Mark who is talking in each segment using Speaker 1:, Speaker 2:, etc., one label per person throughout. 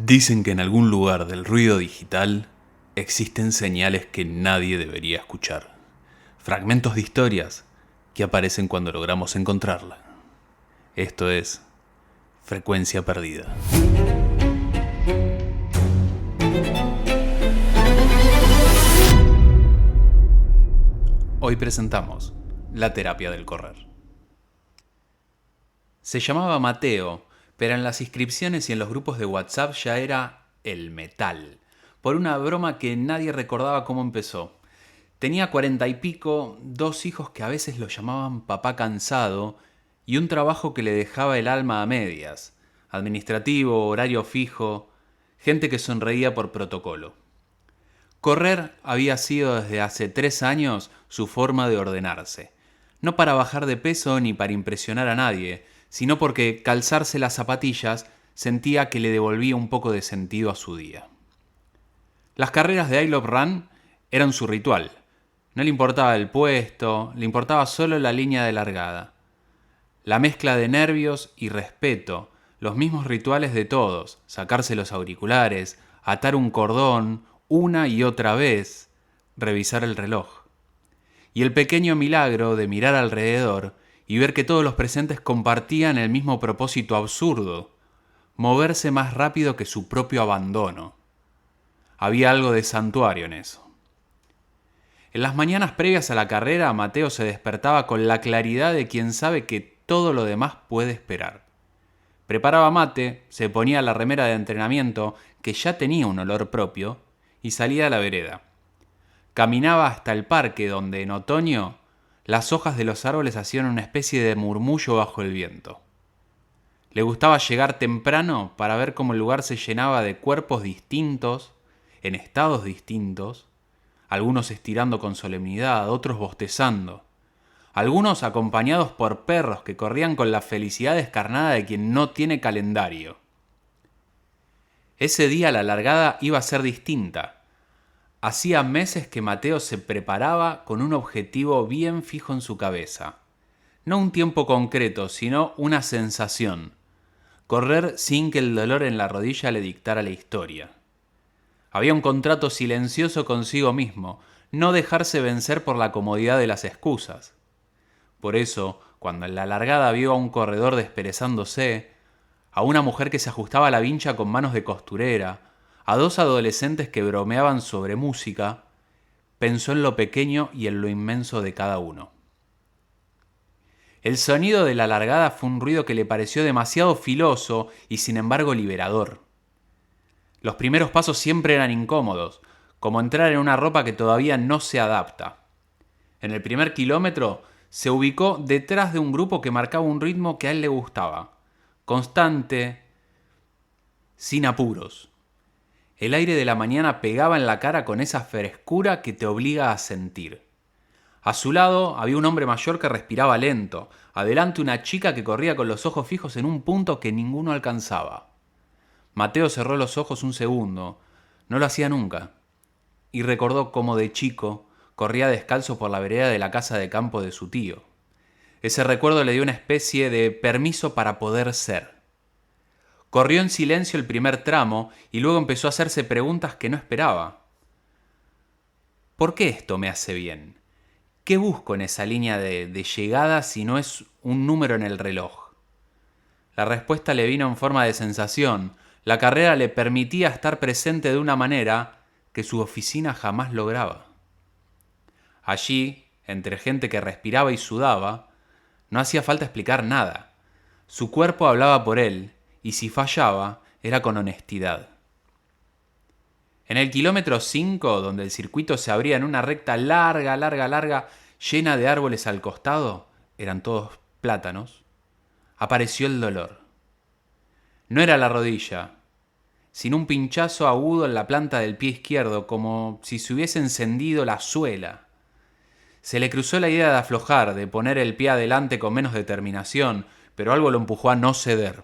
Speaker 1: Dicen que en algún lugar del ruido digital existen señales que nadie debería escuchar. Fragmentos de historias que aparecen cuando logramos encontrarla. Esto es Frecuencia Perdida. Hoy presentamos la terapia del correr. Se llamaba Mateo, pero en las inscripciones y en los grupos de WhatsApp ya era el metal, por una broma que nadie recordaba cómo empezó. Tenía 40 y pico, 2 hijos que a veces lo llamaban papá cansado y un trabajo que le dejaba el alma a medias, administrativo, horario fijo, gente que sonreía por protocolo. Correr había sido desde hace 3 años su forma de ordenarse, no para bajar de peso ni para impresionar a nadie, sino porque calzarse las zapatillas sentía que le devolvía un poco de sentido a su día. Las carreras de I Love Run eran su ritual. No le importaba el puesto, le importaba solo la línea de largada. La mezcla de nervios y respeto, los mismos rituales de todos, sacarse los auriculares, atar un cordón una y otra vez, revisar el reloj. Y el pequeño milagro de mirar alrededor y ver que todos los presentes compartían el mismo propósito absurdo, moverse más rápido que su propio abandono. Había algo de santuario en eso. En las mañanas previas a la carrera, Mateo se despertaba con la claridad de quien sabe que todo lo demás puede esperar. Preparaba mate, se ponía la remera de entrenamiento, que ya tenía un olor propio, y salía a la vereda. Caminaba hasta el parque donde en otoño las hojas de los árboles hacían una especie de murmullo bajo el viento. Le gustaba llegar temprano para ver cómo el lugar se llenaba de cuerpos distintos, en estados distintos, algunos estirando con solemnidad, otros bostezando, algunos acompañados por perros que corrían con la felicidad descarnada de quien no tiene calendario. Ese día la largada iba a ser distinta. Hacía meses que Mateo se preparaba con un objetivo bien fijo en su cabeza. No un tiempo concreto, sino una sensación. Correr sin que el dolor en la rodilla le dictara la historia. Había un contrato silencioso consigo mismo, no dejarse vencer por la comodidad de las excusas. Por eso, cuando en la largada vio a un corredor desperezándose, a una mujer que se ajustaba la vincha con manos de costurera, a 2 adolescentes que bromeaban sobre música, pensó en lo pequeño y en lo inmenso de cada uno. El sonido de la largada fue un ruido que le pareció demasiado filoso y sin embargo liberador. Los primeros pasos siempre eran incómodos, como entrar en una ropa que todavía no se adapta. En el primer kilómetro se ubicó detrás de un grupo que marcaba un ritmo que a él le gustaba, constante, sin apuros. El aire de la mañana pegaba en la cara con esa frescura que te obliga a sentir. A su lado había un hombre mayor que respiraba lento, adelante una chica que corría con los ojos fijos en un punto que ninguno alcanzaba. Mateo cerró los ojos un segundo, no lo hacía nunca, y recordó cómo de chico corría descalzo por la vereda de la casa de campo de su tío. Ese recuerdo le dio una especie de permiso para poder ser. Corrió en silencio el primer tramo y luego empezó a hacerse preguntas que no esperaba. ¿Por qué esto me hace bien? ¿Qué busco en esa línea de llegada si no es un número en el reloj? La respuesta le vino en forma de sensación. La carrera le permitía estar presente de una manera que su oficina jamás lograba. Allí, entre gente que respiraba y sudaba, no hacía falta explicar nada. Su cuerpo hablaba por él, y si fallaba, era con honestidad. En el kilómetro 5, donde el circuito se abría en una recta larga, llena de árboles al costado, eran todos plátanos, apareció el dolor. No era la rodilla, sino un pinchazo agudo en la planta del pie izquierdo, como si se hubiese encendido la suela. Se le cruzó la idea de aflojar, de poner el pie adelante con menos determinación, pero algo lo empujó a no ceder.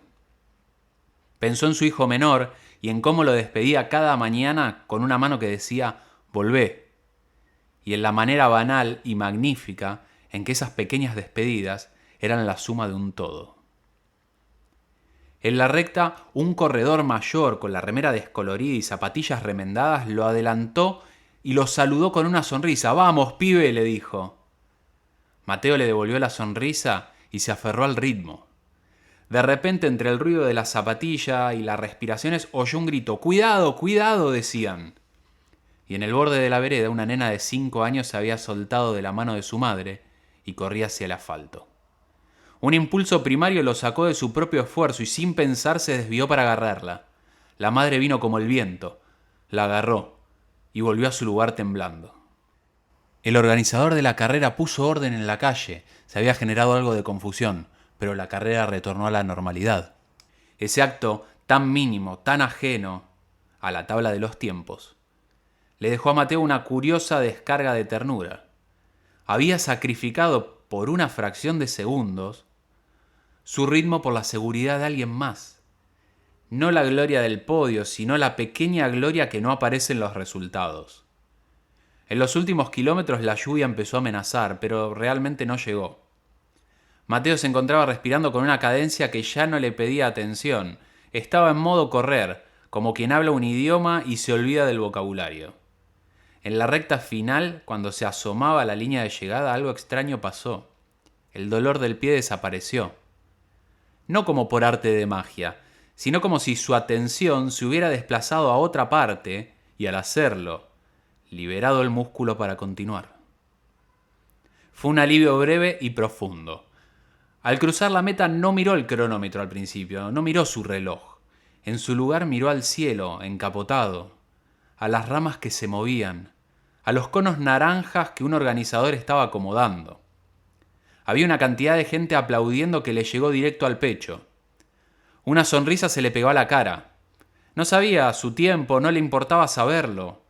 Speaker 1: Pensó en su hijo menor y en cómo lo despedía cada mañana con una mano que decía «volvé», y en la manera banal y magnífica en que esas pequeñas despedidas eran la suma de un todo. En la recta, un corredor mayor con la remera descolorida y zapatillas remendadas lo adelantó y lo saludó con una sonrisa. «Vamos, pibe», le dijo. Mateo le devolvió la sonrisa y se aferró al ritmo. De repente, entre el ruido de la zapatilla y las respiraciones, oyó un grito. «¡Cuidado, cuidado!», decían. Y en el borde de la vereda, una nena de 5 años se había soltado de la mano de su madre y corría hacia el asfalto. Un impulso primario lo sacó de su propio esfuerzo y sin pensar se desvió para agarrarla. La madre vino como el viento, la agarró y volvió a su lugar temblando. El organizador de la carrera puso orden en la calle. Se había generado algo de confusión, pero la carrera retornó a la normalidad. Ese acto tan mínimo, tan ajeno a la tabla de los tiempos, le dejó a Mateo una curiosa descarga de ternura. Había sacrificado por una fracción de segundos su ritmo por la seguridad de alguien más. No la gloria del podio, sino la pequeña gloria que no aparece en los resultados. En los últimos kilómetros la lluvia empezó a amenazar, pero realmente no llegó. Mateo se encontraba respirando con una cadencia que ya no le pedía atención. Estaba en modo correr, como quien habla un idioma y se olvida del vocabulario. En la recta final, cuando se asomaba a la línea de llegada, algo extraño pasó. El dolor del pie desapareció. No como por arte de magia, sino como si su atención se hubiera desplazado a otra parte y al hacerlo, liberado el músculo para continuar. Fue un alivio breve y profundo. Al cruzar la meta no miró el cronómetro al principio, no miró su reloj. En su lugar miró al cielo, encapotado, a las ramas que se movían, a los conos naranjas que un organizador estaba acomodando. Había una cantidad de gente aplaudiendo que le llegó directo al pecho. Una sonrisa se le pegó a la cara. No sabía su tiempo, no le importaba saberlo.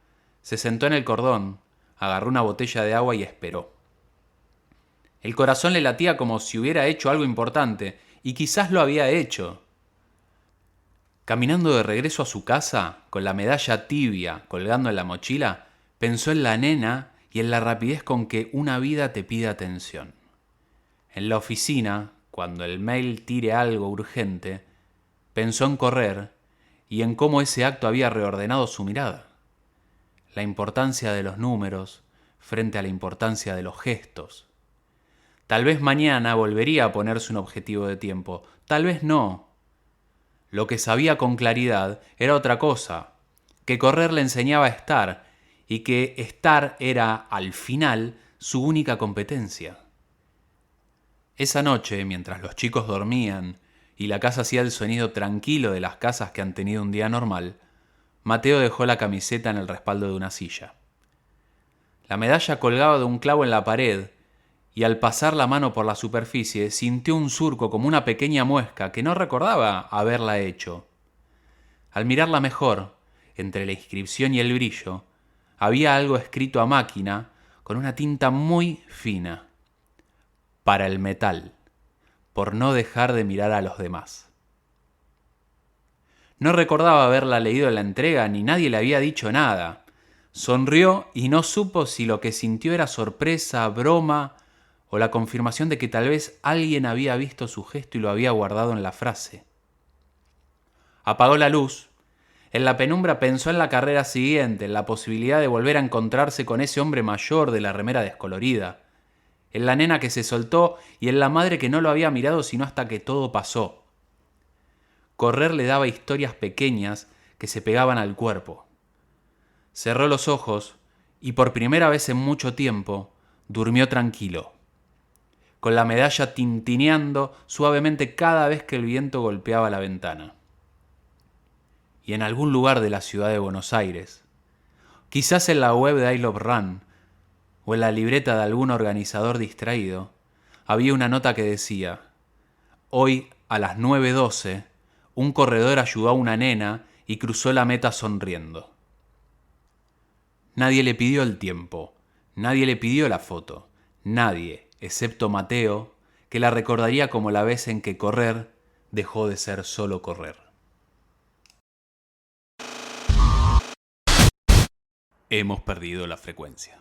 Speaker 1: Se sentó en el cordón, agarró una botella de agua y esperó. El corazón le latía como si hubiera hecho algo importante, y quizás lo había hecho. Caminando de regreso a su casa, con la medalla tibia colgando en la mochila, pensó en la nena y en la rapidez con que una vida te pide atención. En la oficina, cuando el mail tire algo urgente, pensó en correr y en cómo ese acto había reordenado su mirada. La importancia de los números frente a la importancia de los gestos. Tal vez mañana volvería a ponerse un objetivo de tiempo, tal vez no. Lo que sabía con claridad era otra cosa, que correr le enseñaba a estar y que estar era, al final, su única competencia. Esa noche, mientras los chicos dormían y la casa hacía el sonido tranquilo de las casas que han tenido un día normal, Mateo dejó la camiseta en el respaldo de una silla. La medalla colgaba de un clavo en la pared y al pasar la mano por la superficie sintió un surco como una pequeña muesca que no recordaba haberla hecho. Al mirarla mejor, entre la inscripción y el brillo, había algo escrito a máquina con una tinta muy fina. Para el metal, por no dejar de mirar a los demás. No recordaba haberla leído en la entrega, ni nadie le había dicho nada. Sonrió y no supo si lo que sintió era sorpresa, broma o la confirmación de que tal vez alguien había visto su gesto y lo había guardado en la frase. Apagó la luz. En la penumbra pensó en la carrera siguiente, en la posibilidad de volver a encontrarse con ese hombre mayor de la remera descolorida, en la nena que se soltó y en la madre que no lo había mirado sino hasta que todo pasó. Correr le daba historias pequeñas que se pegaban al cuerpo. Cerró los ojos y por primera vez en mucho tiempo durmió tranquilo, con la medalla tintineando suavemente cada vez que el viento golpeaba la ventana. Y en algún lugar de la ciudad de Buenos Aires, quizás en la web de I Love Run o en la libreta de algún organizador distraído, había una nota que decía: hoy a las 9:12 un corredor ayudó a una nena y cruzó la meta sonriendo. Nadie le pidió el tiempo, nadie le pidió la foto, nadie, excepto Mateo, que la recordaría como la vez en que correr dejó de ser solo correr. Hemos perdido la frecuencia.